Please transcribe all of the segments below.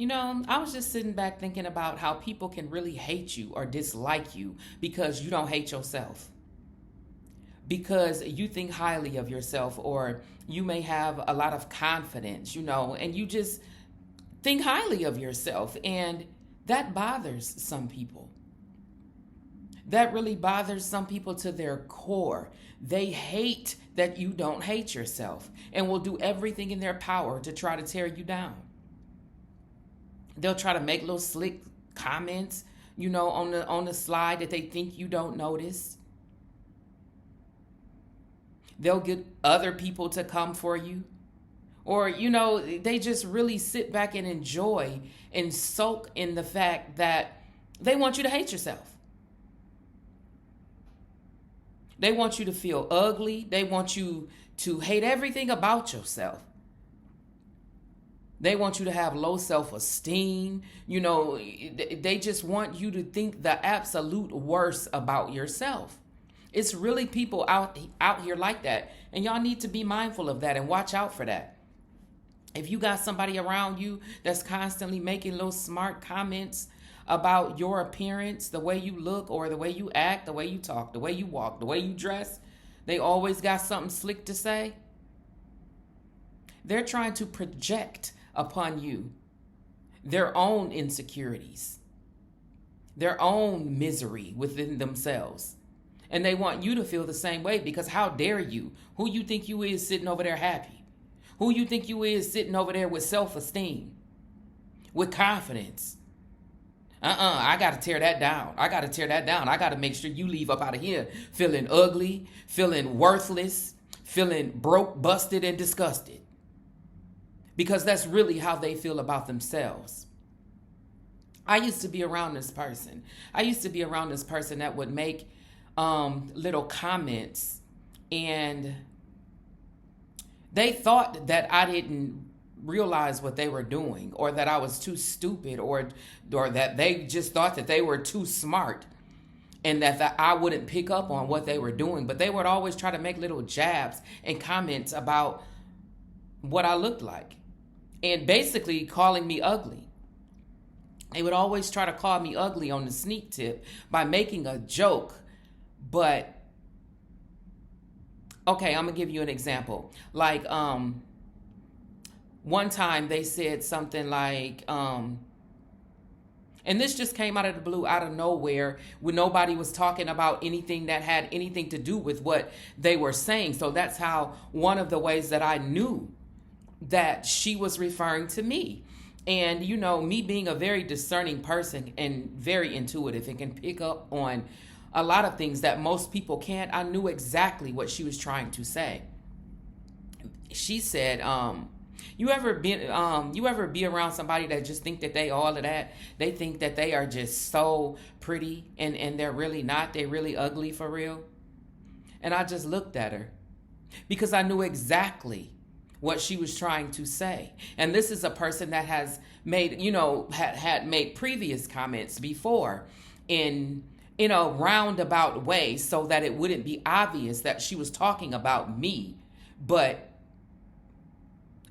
I was just sitting back thinking about how people can really hate you or dislike you because you don't hate yourself. Because you think highly of yourself, or you may have a lot of confidence, and you just think highly of yourself. And that bothers some people. That really bothers some people to their core. They hate that you don't hate yourself and will do everything in their power to try to tear you down. They'll try to make little slick comments, on the slide that they think you don't notice. They'll get other people to come for you. Or, they just really sit back and enjoy and soak in the fact that they want you to hate yourself. They want you to feel ugly. They want you to hate everything about yourself. They want you to have low self-esteem. They just want you to think the absolute worst about yourself. It's really people out here like that. And y'all need to be mindful of that and watch out for that. If you got somebody around you that's constantly making little smart comments about your appearance, the way you look, or the way you act, the way you talk, the way you walk, the way you dress, they always got something slick to say. They're trying to project upon you their own insecurities, their own misery within themselves. And they want you to feel the same way, because how dare you? Who you think you is sitting over there happy? Who you think you is sitting over there with self-esteem, with confidence? I got to tear that down. I got to tear that down. I got to make sure you leave up out of here feeling ugly, feeling worthless, feeling broke, busted, and disgusted. Because that's really how they feel about themselves. I used to be around this person. That would make little comments, and they thought that I didn't realize what they were doing, or that I was too stupid, or that they just thought that they were too smart, and that I wouldn't pick up on what they were doing. But they would always try to make little jabs and comments about what I looked like, and basically calling me ugly. They would always try to call me ugly on the sneak tip by making a joke. But okay, I'm gonna give you an example. Like one time they said something like, and this just came out of the blue, out of nowhere, when nobody was talking about anything that had anything to do with what they were saying. So that's how, one of the ways that I knew that she was referring to me. And me being a very discerning person and very intuitive and can pick up on a lot of things that most people can't, I knew exactly what she was trying to say. She said, you ever be around somebody that just think that they all of that? They think that they are just so pretty, and they're really not. They're really ugly for real. And I just looked at her because I knew exactly what she was trying to say. And this is a person that has made, had made previous comments before in a roundabout way, so that it wouldn't be obvious that she was talking about me. But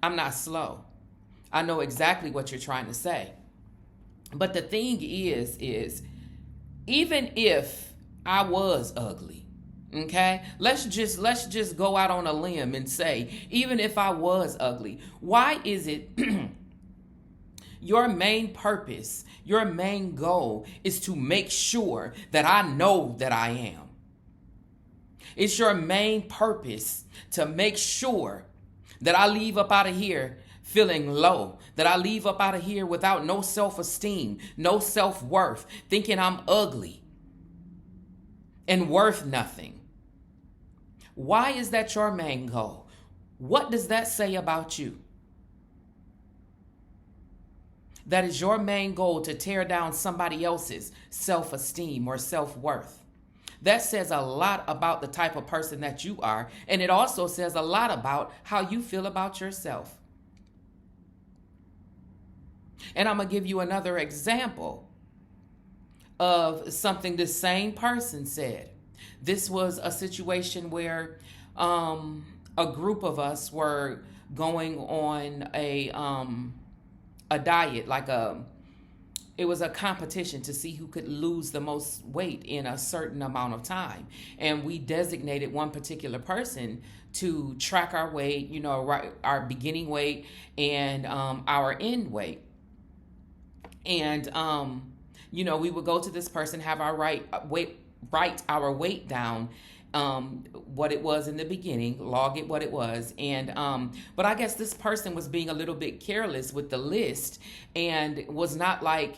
I'm not slow. I know exactly what you're trying to say. But the thing is even if I was ugly, okay, let's just go out on a limb and say, even if I was ugly, why is it your main purpose, your main goal is to make sure that I know that I am? It's your main purpose to make sure that I leave up out of here feeling low, that I leave up out of here without no self-esteem, no self-worth, thinking I'm ugly and worth nothing. Why is that your main goal? What does that say about you? That is your main goal, to tear down somebody else's self-esteem or self-worth. That says a lot about the type of person that you are, and it also says a lot about how you feel about yourself. And I'm going to give you another example of something this same person said. This was a situation where a group of us were going on a diet, like it was a competition to see who could lose the most weight in a certain amount of time. And we designated one particular person to track our weight, our beginning weight and our end weight. And, we would go to this person, have our write our weight down, what it was in the beginning, log it what it was. And but I guess this person was being a little bit careless with the list and was not like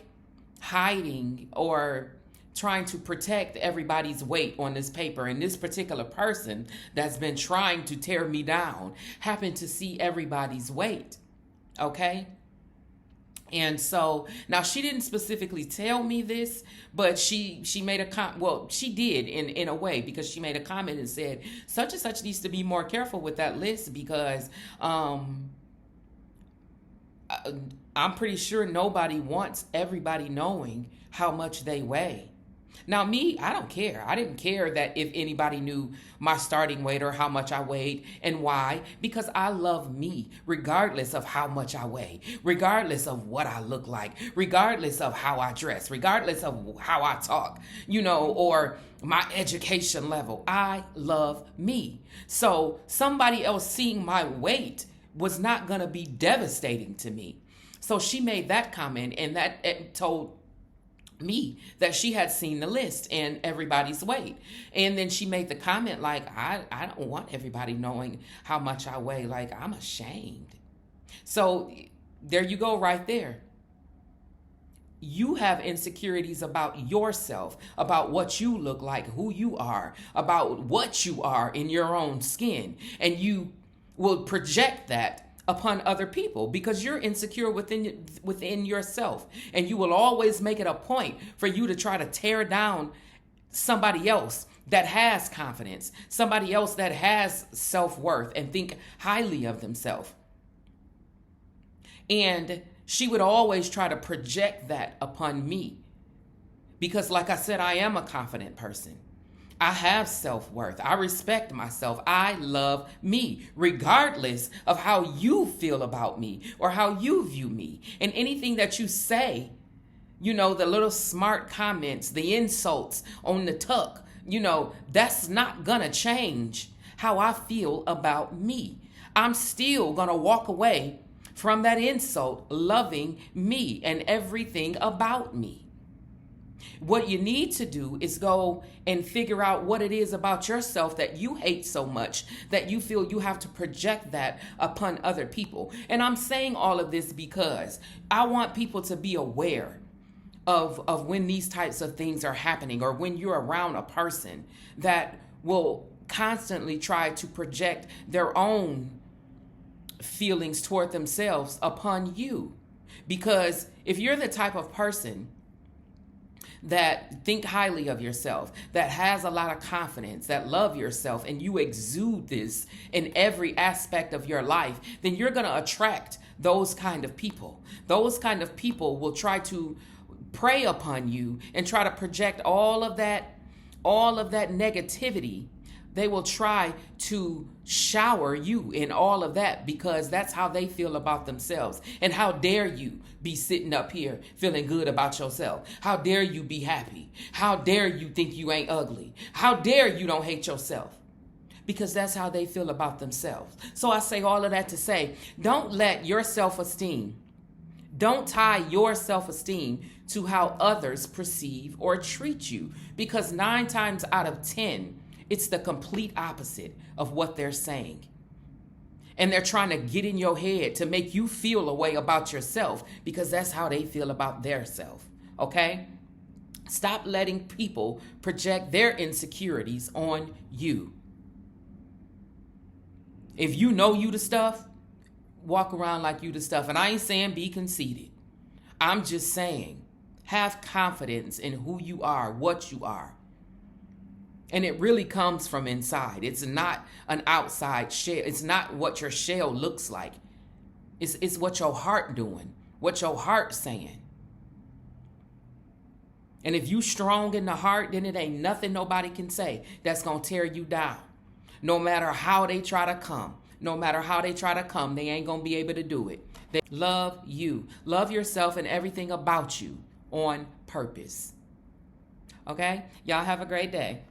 hiding or trying to protect everybody's weight on this paper. And this particular person that's been trying to tear me down happened to see everybody's weight. Okay. And so now she didn't specifically tell me this, but she made she did in a way, because she made a comment and said such and such needs to be more careful with that list, because I'm pretty sure nobody wants everybody knowing how much they weigh. Now, me, I don't care. I didn't care that if anybody knew my starting weight or how much I weighed and why, because I love me regardless of how much I weigh, regardless of what I look like, regardless of how I dress, regardless of how I talk, or my education level. I love me. So somebody else seeing my weight was not going to be devastating to me. So she made that comment, and that told me that she had seen the list and everybody's weight. And then she made the comment like, I don't want everybody knowing how much I weigh. Like, I'm ashamed. So there you go right there. You have insecurities about yourself, about what you look like, who you are, about what you are in your own skin. And you will project that upon other people because you're insecure within yourself. And you will always make it a point for you to try to tear down somebody else that has confidence, somebody else that has self-worth and think highly of themselves. And she would always try to project that upon me because, like I said, I am a confident person. I have self-worth. I respect myself. I love me, regardless of how you feel about me or how you view me. And anything that you say, the little smart comments, the insults on the tuck, that's not gonna change how I feel about me. I'm still gonna walk away from that insult loving me and everything about me. What you need to do is go and figure out what it is about yourself that you hate so much that you feel you have to project that upon other people. And I'm saying all of this because I want people to be aware of when these types of things are happening, or when you're around a person that will constantly try to project their own feelings toward themselves upon you. Because if you're the type of person that think highly of yourself, that has a lot of confidence, that love yourself, and you exude this in every aspect of your life, then you're going to attract those kind of people. Those kind of people will try to prey upon you and try to project all of that negativity. They will try to shower you in all of that because that's how they feel about themselves. And how dare you be sitting up here feeling good about yourself? How dare you be happy? How dare you think you ain't ugly? How dare you don't hate yourself? Because that's how they feel about themselves. So I say all of that to say, don't let your self-esteem, don't tie your self-esteem to how others perceive or treat you. Because 9 times out of 10, it's the complete opposite of what they're saying. And they're trying to get in your head to make you feel a way about yourself because that's how they feel about their self. Okay? Stop letting people project their insecurities on you. If you know you the stuff, walk around like you the stuff. And I ain't saying be conceited. I'm just saying have confidence in who you are, what you are. And it really comes from inside. It's not an outside shell. It's not what your shell looks like. It's what your heart doing, what your heart saying. And if you strong in the heart, then it ain't nothing nobody can say that's going to tear you down. No matter how they try to come. No matter how they try to come, they ain't going to be able to do it They love you. Love yourself and everything about you on purpose. Okay? Y'all have a great day.